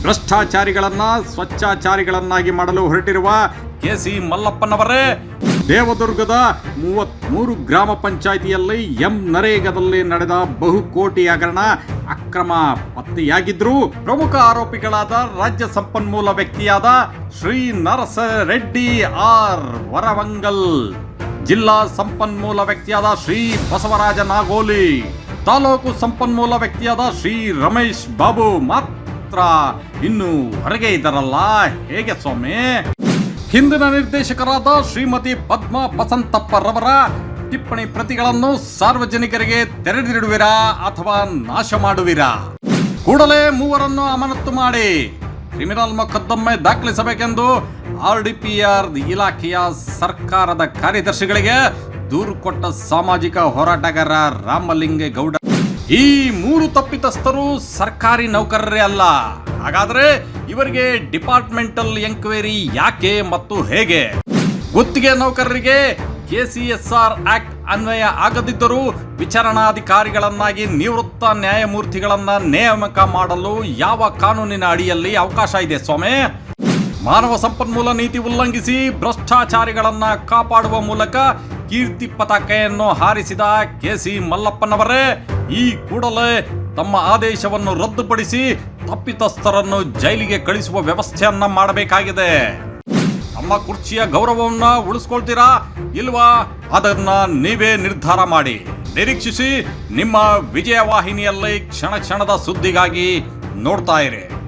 ಭ್ರಷ್ಟಾಚಾರಿಗಳನ್ನ ಸ್ವಚ್ಛಾಚಾರಿಗಳನ್ನಾಗಿ ಮಾಡಲು ಹೊರಟಿರುವ ಕೆ.ಸಿ. ಮಲ್ಲಪ್ಪನವರೇ, ದೇವದುರ್ಗದ 33 ಗ್ರಾಮ ಪಂಚಾಯಿತಿಯಲ್ಲಿ ನರೇಗಾದಲ್ಲಿ ನಡೆದ ಬಹುಕೋಟಿ ಹಗರಣ ಅಕ್ರಮ ಪತ್ತೆಯಾಗಿದ್ರು. ಪ್ರಮುಖ ಆರೋಪಿಗಳಾದ ರಾಜ್ಯ ಸಂಪನ್ಮೂಲ ವ್ಯಕ್ತಿಯಾದ ಶ್ರೀ ನರಸ ರೆಡ್ಡಿ ಆರ್ ವರವಂಗಲ್, ಜಿಲ್ಲಾ ಸಂಪನ್ಮೂಲ ವ್ಯಕ್ತಿಯಾದ ಶ್ರೀ ಬಸವರಾಜ ನಾಗೋಲಿ, ತಾಲೂಕು ಸಂಪನ್ಮೂಲ ವ್ಯಕ್ತಿಯಾದ ಶ್ರೀ ರಮೇಶ್ ಬಾಬು ಮಾತ್ರ ಇನ್ನು ಹೊರಗೆ ಇದ್ದಾರಲ್ಲ, ಹೇಗೆ ಸ್ವಾಮಿ? ಹಿಂದಿನ ನಿರ್ದೇಶಕರಾದ ಶ್ರೀಮತಿ ಪದ್ಮಾ ಬಸಂತಪ್ಪರವರ ಟಿಪ್ಪಣಿ ಪ್ರತಿಗಳನ್ನು ಸಾರ್ವಜನಿಕರಿಗೆ ತೆರೆದಿಡುವಿರಾ ಅಥವಾ ನಾಶ ಮಾಡುವಿರಾ? ಕೂಡಲೇ ಮೂವರನ್ನು ಅಮಾನತು ಮಾಡಿ ಕ್ರಿಮಿನಲ್ ಮೊಕದ್ದಮೆ ದಾಖಲಿಸಬೇಕೆಂದು RDPR ಇಲಾಖೆಯ ಸರ್ಕಾರದ ಕಾರ್ಯದರ್ಶಿಗಳಿಗೆ ದೂರು ಕೊಟ್ಟ ಸಾಮಾಜಿಕ ಹೋರಾಟಗಾರ ರಾಮಲಿಂಗೇಗೌಡ. ಈ 3 ತಪ್ಪಿತಸ್ಥರು ಸರ್ಕಾರಿ ನೌಕರರೇ ಅಲ್ಲ. ಹಾಗಾದ್ರೆ ಇವರಿಗೆ ಡಿಪಾರ್ಟ್ಮೆಂಟಲ್ ಎಂಕ್ವೈರಿ ಯಾಕೆ ಮತ್ತು ಹೇಗೆ? ಗುತ್ತಿಗೆ ನೌಕರರಿಗೆ KCSR ಆಕ್ಟ್ ಅನ್ವಯ ಆಗದಿದ್ದರೂ ವಿಚಾರಣಾಧಿಕಾರಿಗಳನ್ನಾಗಿ ನಿವೃತ್ತ ನ್ಯಾಯಮೂರ್ತಿಗಳನ್ನ ನೇಮಕ ಮಾಡಲು ಯಾವ ಕಾನೂನಿನ ಅಡಿಯಲ್ಲಿ ಅವಕಾಶ ಇದೆ ಸ್ವಾಮಿ? ಮಾನವ ಸಂಪನ್ಮೂಲ ನೀತಿ ಉಲ್ಲಂಘಿಸಿ ಭ್ರಷ್ಟಾಚಾರಿಗಳನ್ನ ಕಾಪಾಡುವ ಮೂಲಕ ಕೀರ್ತಿ ಪತಾಕೆಯನ್ನು ಹಾರಿಸಿದ ಕೆ.ಸಿ. ಮಲ್ಲಪ್ಪನವರೇ, ಈ ಕೂಡಲೇ ತಮ್ಮ ಆದೇಶವನ್ನು ರದ್ದುಪಡಿಸಿ ತಪ್ಪಿತಸ್ಥರನ್ನು ಜೈಲಿಗೆ ಕಳಿಸುವ ವ್ಯವಸ್ಥೆಯನ್ನ ಮಾಡಬೇಕಾಗಿದೆ. ತಮ್ಮ ಕುರ್ಚಿಯ ಗೌರವವನ್ನ ಉಳಿಸ್ಕೊಳ್ತೀರಾ ಇಲ್ವಾ? ಅದನ್ನ ನೀವೇ ನಿರ್ಧಾರ ಮಾಡಿ. ನಿರೀಕ್ಷಿಸಿ ನಿಮ್ಮ ವಿಜಯ ವಾಹಿನಿಯಲ್ಲಿ ಕ್ಷಣ ಕ್ಷಣದ ಸುದ್ದಿಗಾಗಿ ನೋಡ್ತಾ ಇರಿ.